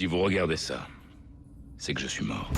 Si vous regardez ça, c'est que je suis mort.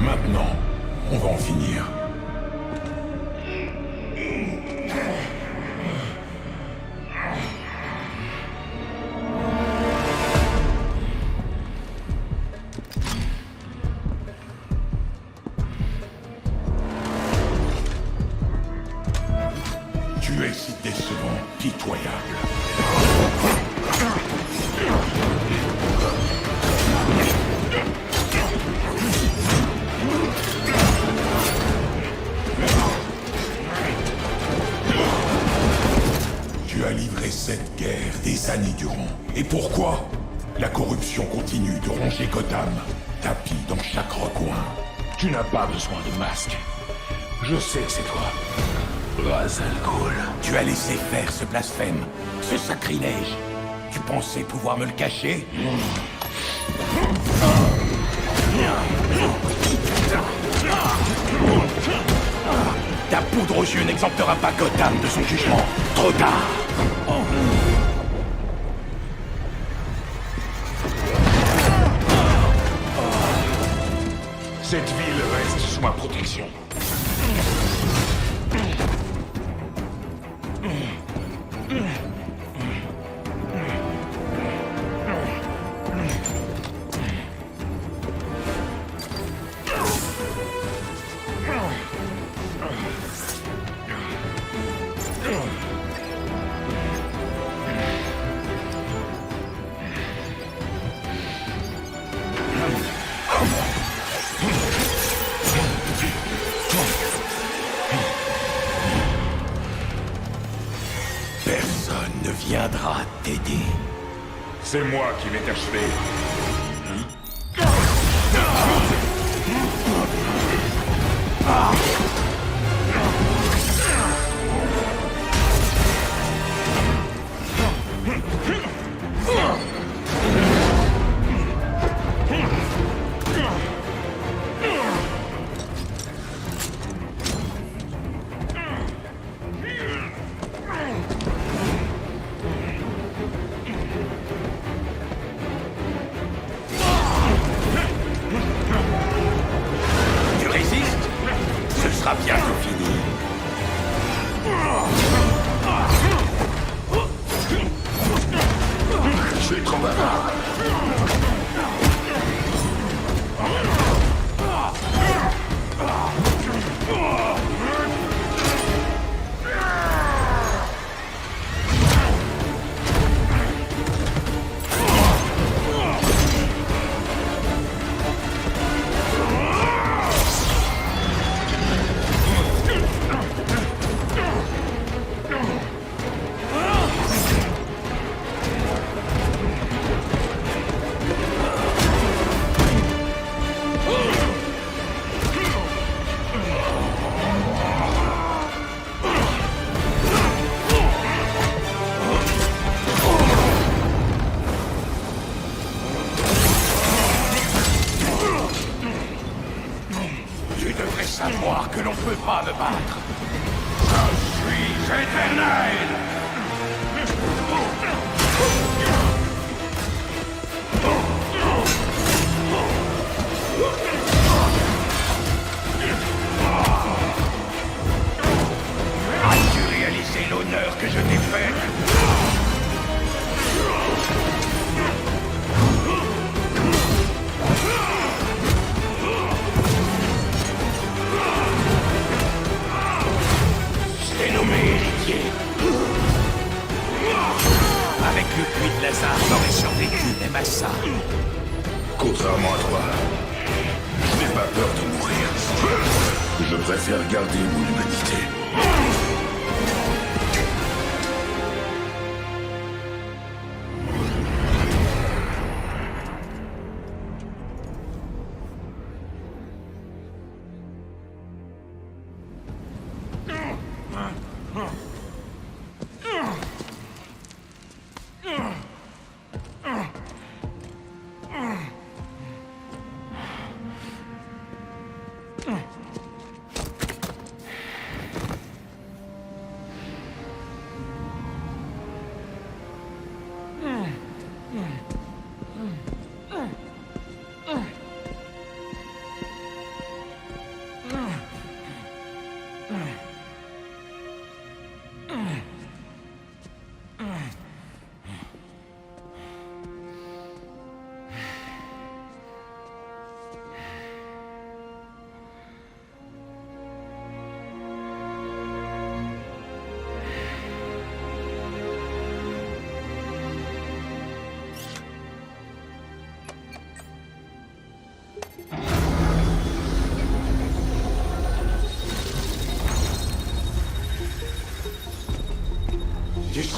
Maintenant, on va en finir. Tu es si décevant, pitoyable. Tu as livré cette guerre des années durant. Et pourquoi? La corruption continue de ronger Gotham, tapis dans chaque recoin. Tu n'as pas besoin de masque. Je sais que c'est toi. Ra's al Ghul. Tu as laissé faire ce blasphème, ce sacrilège. Tu pensais pouvoir me le cacher? Ta poudre aux yeux n'exemptera pas Gotham de son jugement. Trop tard. Cette ville reste sous ma protection. Personne ne viendra t'aider. C'est moi qui vais t'achever. Tu résistes? Ce sera bientôt fini. Je suis trop bavard. Tu devrais savoir que l'on peut pas me battre. Je suis éternel. As-tu réalisé l'honneur que je t'ai fait? Je t'ai nommé héritier. Avec le puits de Lazare, j'aurais survécu même à ça. Contrairement à toi, je n'ai pas peur de mourir. Je préfère garder mon humanité.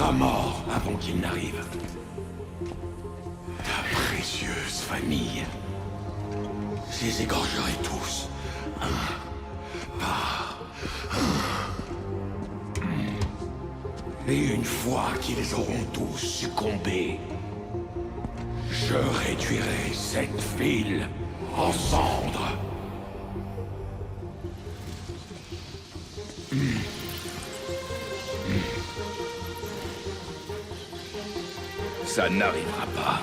seras mort avant qu'il n'arrive. Ta précieuse famille. Je les égorgerai tous. Un par un. Et une fois qu'ils auront tous succombé, je réduirai cette ville en cendres. Ça n'arrivera pas.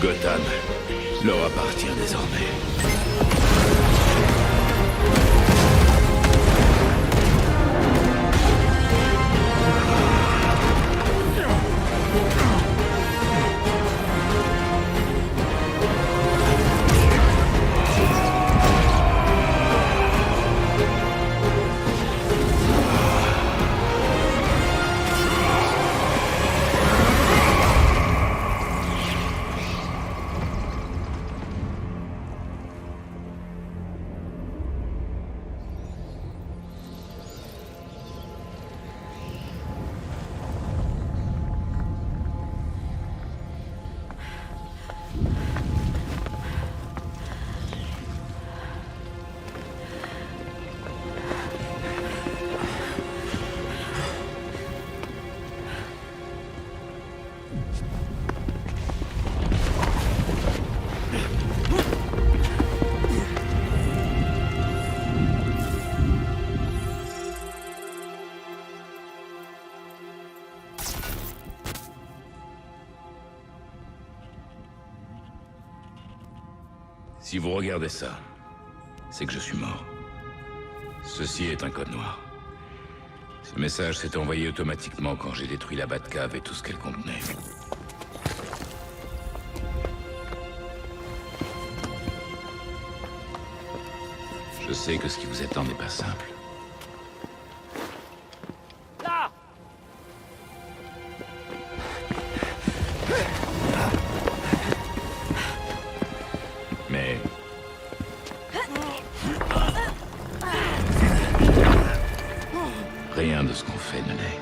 Gotham leur appartient désormais. Si vous regardez ça, c'est que je suis mort. Ceci est un code noir. Ce message s'est envoyé automatiquement quand j'ai détruit la Batcave et tout ce qu'elle contenait. Je sais que ce qui vous attend n'est pas simple. Là! Mais... rien de ce qu'on fait ne l'est.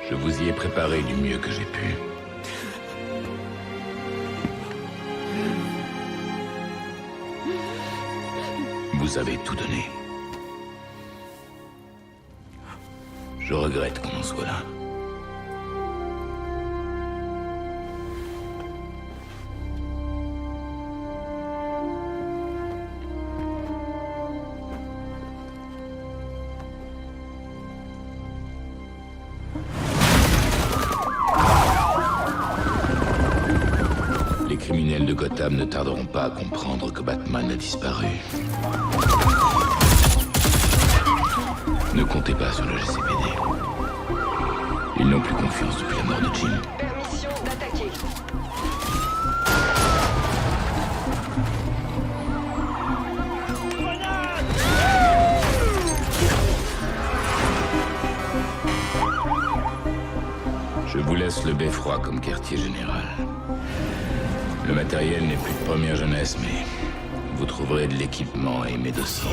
Je vous y ai préparé du mieux que j'ai pu. Vous avez tout donné. Je regrette qu'on en soit là. Les criminels de Gotham ne tarderont pas à comprendre que Batman a disparu. Ne comptez pas sur le GCPD. Ils n'ont plus confiance depuis la mort de Jim. Permission d'attaquer. Je vous laisse le beffroi comme quartier général. Le matériel n'est plus de première jeunesse, mais vous trouverez de l'équipement et mes dossiers.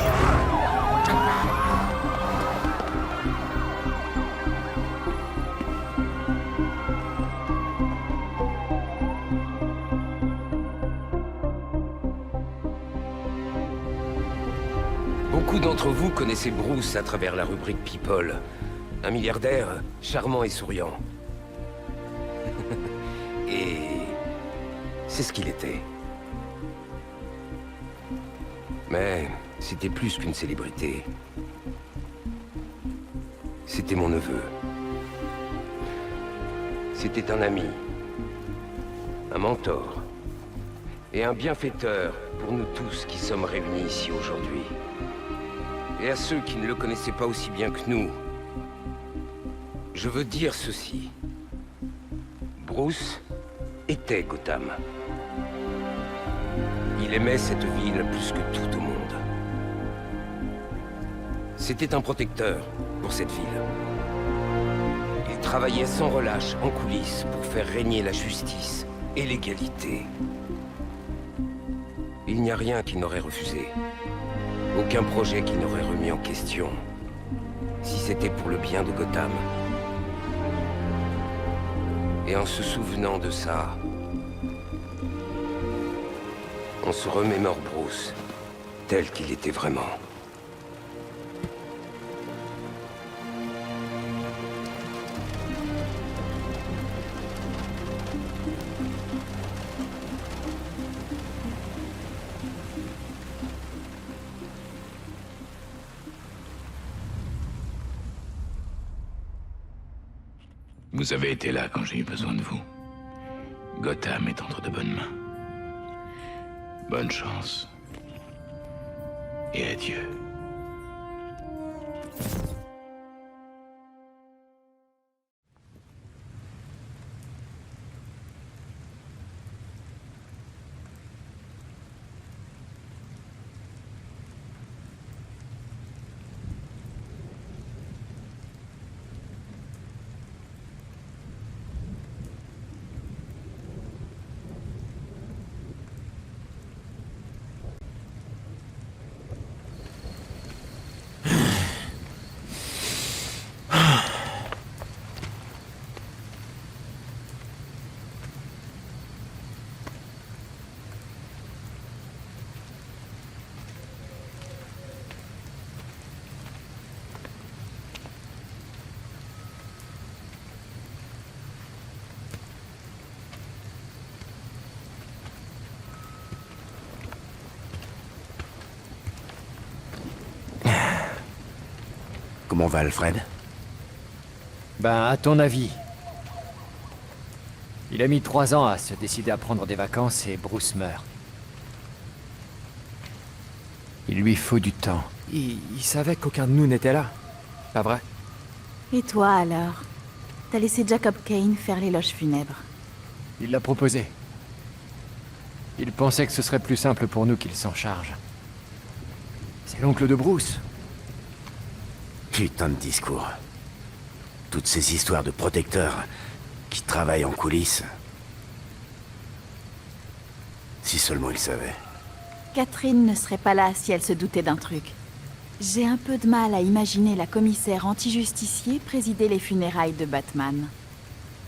Beaucoup d'entre vous connaissez Bruce à travers la rubrique People. Un milliardaire charmant et souriant. Et... c'est ce qu'il était. Mais c'était plus qu'une célébrité. C'était mon neveu. C'était un ami. Un mentor. Et un bienfaiteur pour nous tous qui sommes réunis ici aujourd'hui. Et à ceux qui ne le connaissaient pas aussi bien que nous, je veux dire ceci. Bruce était Gotham. Il aimait cette ville plus que tout au monde. C'était un protecteur pour cette ville. Il travaillait sans relâche en coulisses pour faire régner la justice et l'égalité. Il n'y a rien qu'il n'aurait refusé. Aucun projet qu'il n'aurait remis en question. Si c'était pour le bien de Gotham. Et en se souvenant de ça, on se remémore Bruce, tel qu'il était vraiment. Vous avez été là quand j'ai eu besoin de vous. Gotham est entre de bonnes mains. Bonne chance. Et adieu. Comment va Alfred? Ben, à ton avis? Il a mis 3 ans à se décider à prendre des vacances et Bruce meurt. Il lui faut du temps. Il savait qu'aucun de nous n'était là. Pas vrai? Et toi alors? T'as laissé Jacob Kane faire l'éloge funèbre. Il l'a proposé. Il pensait que ce serait plus simple pour nous qu'il s'en charge. C'est l'oncle de Bruce. Putain de discours. Toutes ces histoires de protecteurs qui travaillent en coulisses. Si seulement il savait. Catherine ne serait pas là si elle se doutait d'un truc. J'ai un peu de mal à imaginer la commissaire anti-justicier présider les funérailles de Batman.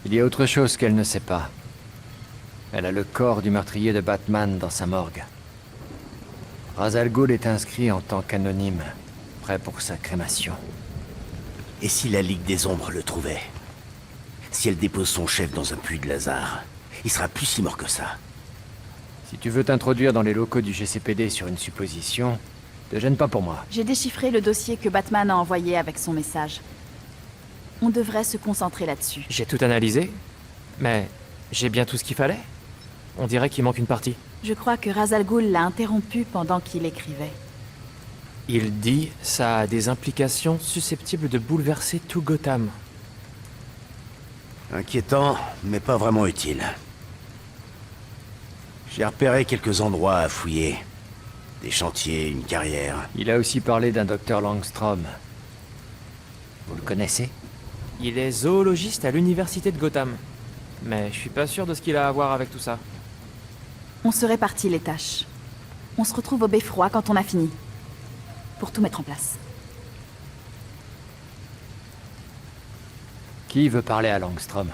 Il y a autre chose qu'elle ne sait pas. Elle a le corps du meurtrier de Batman dans sa morgue. Ra's al Ghul est inscrit en tant qu'anonyme, prêt pour sa crémation. Et si la Ligue des Ombres le trouvait? Si elle dépose son chef dans un puits de Lazare, il sera plus si mort que ça. Si tu veux t'introduire dans les locaux du GCPD sur une supposition, te gêne pas pour moi. J'ai déchiffré le dossier que Batman a envoyé avec son message. On devrait se concentrer là-dessus. J'ai tout analysé, mais j'ai bien tout ce qu'il fallait. On dirait qu'il manque une partie. Je crois que Ra's al Ghul l'a interrompu pendant qu'il écrivait. Il dit ça a des implications susceptibles de bouleverser tout Gotham. Inquiétant, mais pas vraiment utile. J'ai repéré quelques endroits à fouiller. Des chantiers, une carrière. Il a aussi parlé d'un docteur Langstrom. Vous le connaissez? Il est zoologiste à l'université de Gotham. Mais je suis pas sûr de ce qu'il a à voir avec tout ça. On se répartit les tâches. On se retrouve au beffroi quand on a fini. Pour tout mettre en place. Qui veut parler à Langstrom?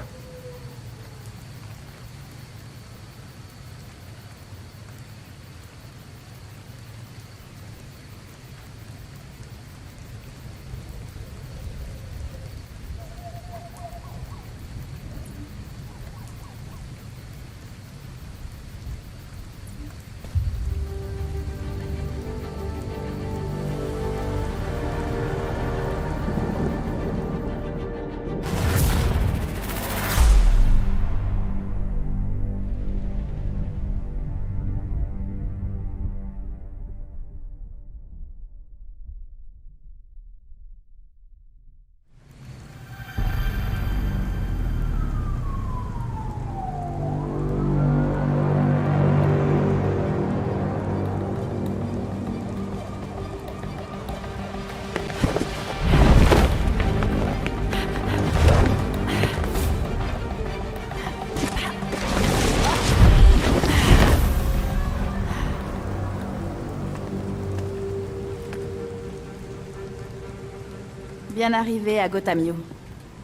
bien arrivé à Gothamio.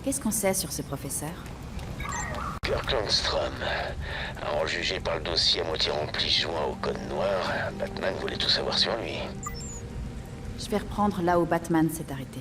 Qu'est-ce qu'on sait sur ce professeur? Kirk Langstrom. À en juger par le dossier à moitié rempli joint au code noir, Batman voulait tout savoir sur lui. Je vais reprendre là où Batman s'est arrêté.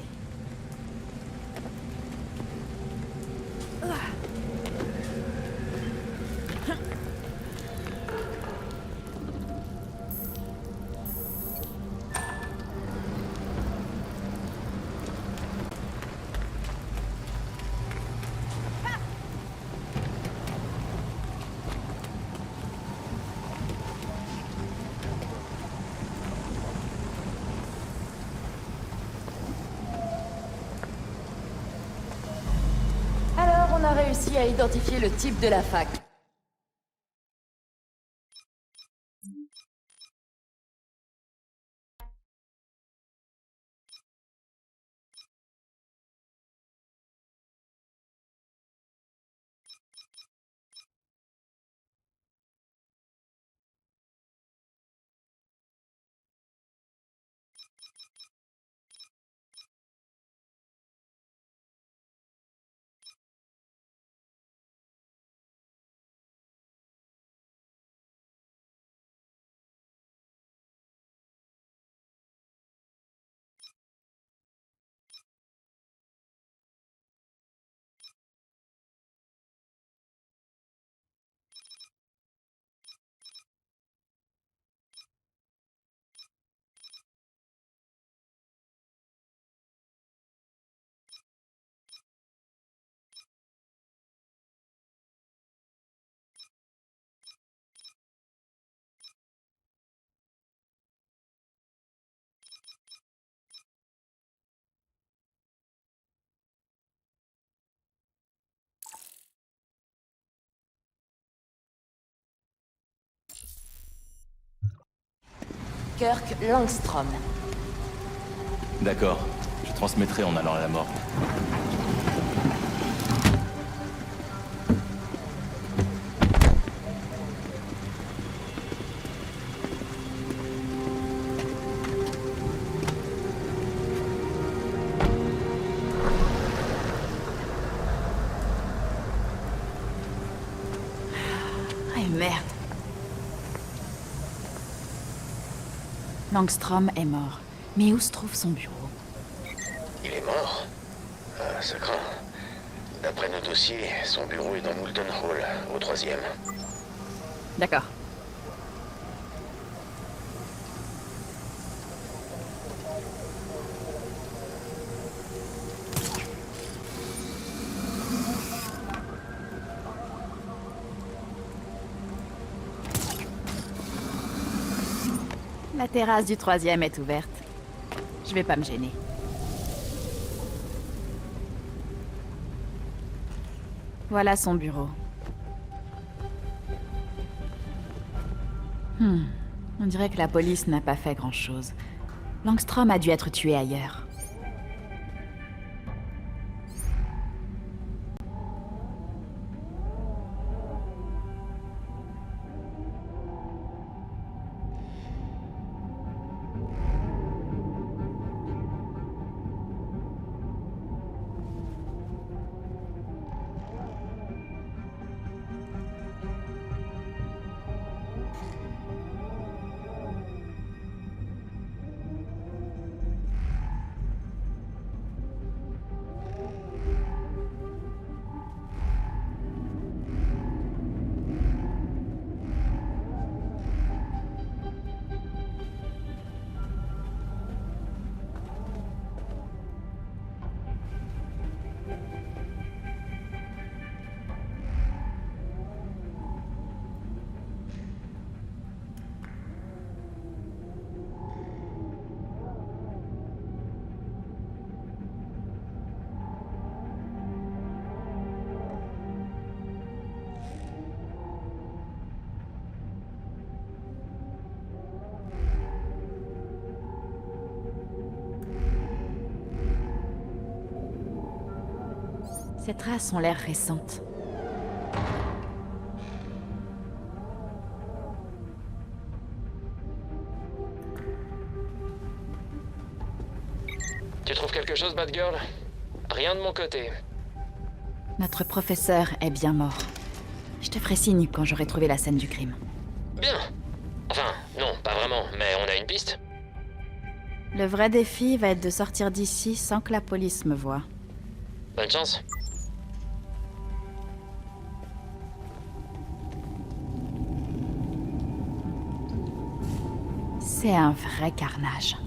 Alors, on a réussi à identifier le type de la fac. Kirk Langstrom. D'accord. Je transmettrai en allant à la morgue. Ah merde. Langstrom est mort. Mais où se trouve son bureau? Il est mort? Ah, ça craint. D'après nos dossiers, son bureau est dans Moulton Hall, au 3e. D'accord. La terrasse du 3e est ouverte. Je vais pas me gêner. Voilà son bureau. On dirait que la police n'a pas fait grand-chose. Langstrom a dû être tué ailleurs. Ces traces ont l'air récentes. Tu trouves quelque chose, Batgirl? Rien de mon côté. Notre professeur est bien mort. Je te ferai signe quand j'aurai trouvé la scène du crime. Bien. Enfin, non, pas vraiment, mais on a une piste. Le vrai défi va être de sortir d'ici sans que la police me voie. Bonne chance. C'est un vrai carnage.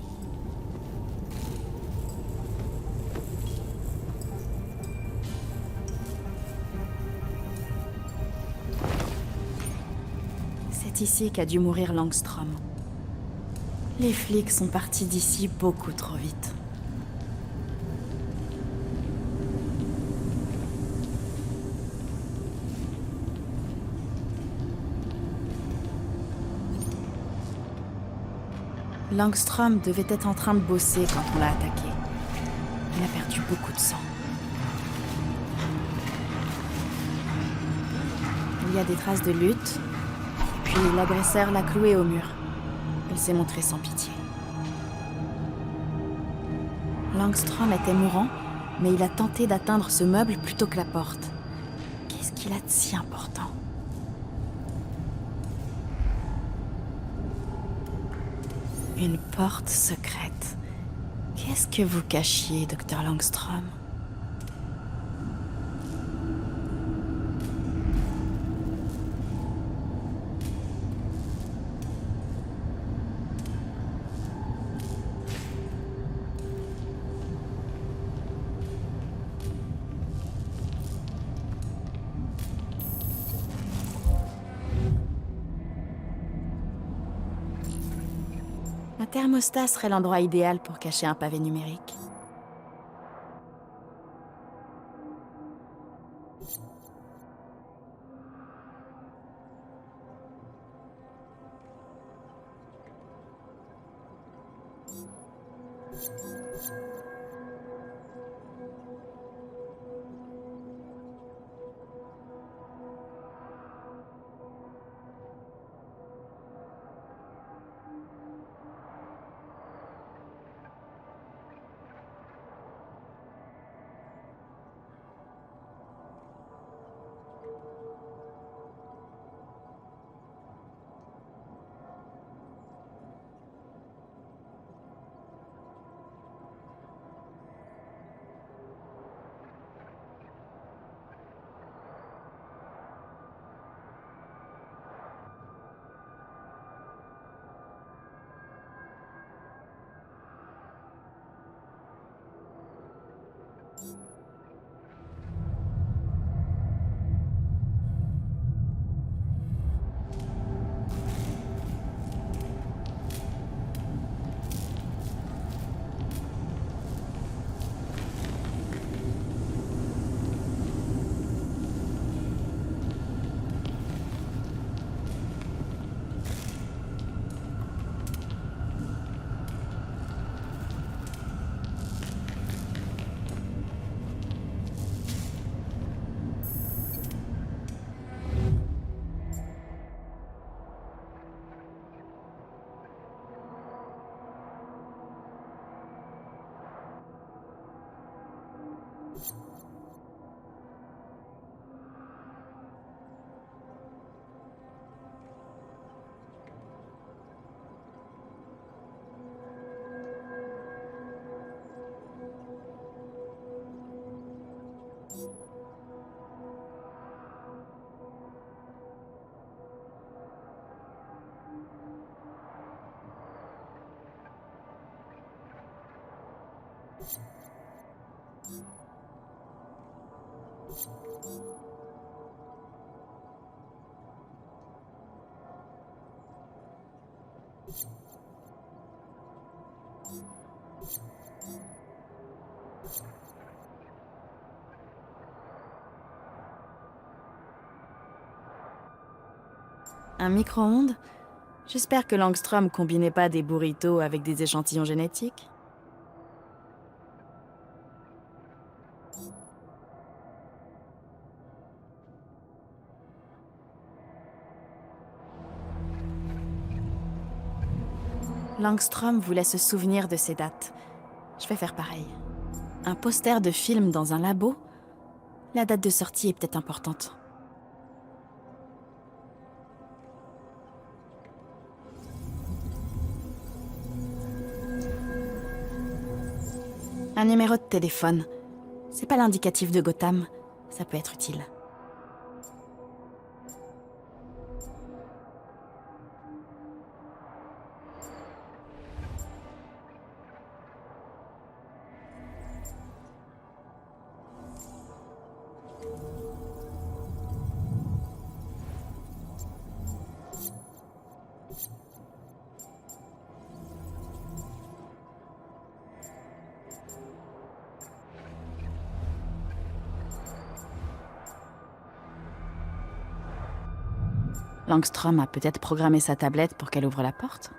C'est ici qu'a dû mourir Langstrom. Les flics sont partis d'ici beaucoup trop vite. Langstrom devait être en train de bosser quand on l'a attaqué. Il a perdu beaucoup de sang. Il y a des traces de lutte, puis l'agresseur l'a cloué au mur. Il s'est montré sans pitié. Langstrom était mourant, mais il a tenté d'atteindre ce meuble plutôt que la porte. Qu'est-ce qu'il a de si important ? Une porte secrète. Qu'est-ce que vous cachiez, Dr. Langstrom ? Un thermostat serait l'endroit idéal pour cacher un pavé numérique. Un micro-ondes ? J'espère que Langstrom combinait pas des burritos avec des échantillons génétiques. Langstrom voulait se souvenir de ces dates. Je vais faire pareil. Un poster de film dans un labo? La date de sortie est peut-être importante. Un numéro de téléphone. C'est pas l'indicatif de Gotham. Ça peut être utile. Langstrom a peut-être programmé sa tablette pour qu'elle ouvre la porte.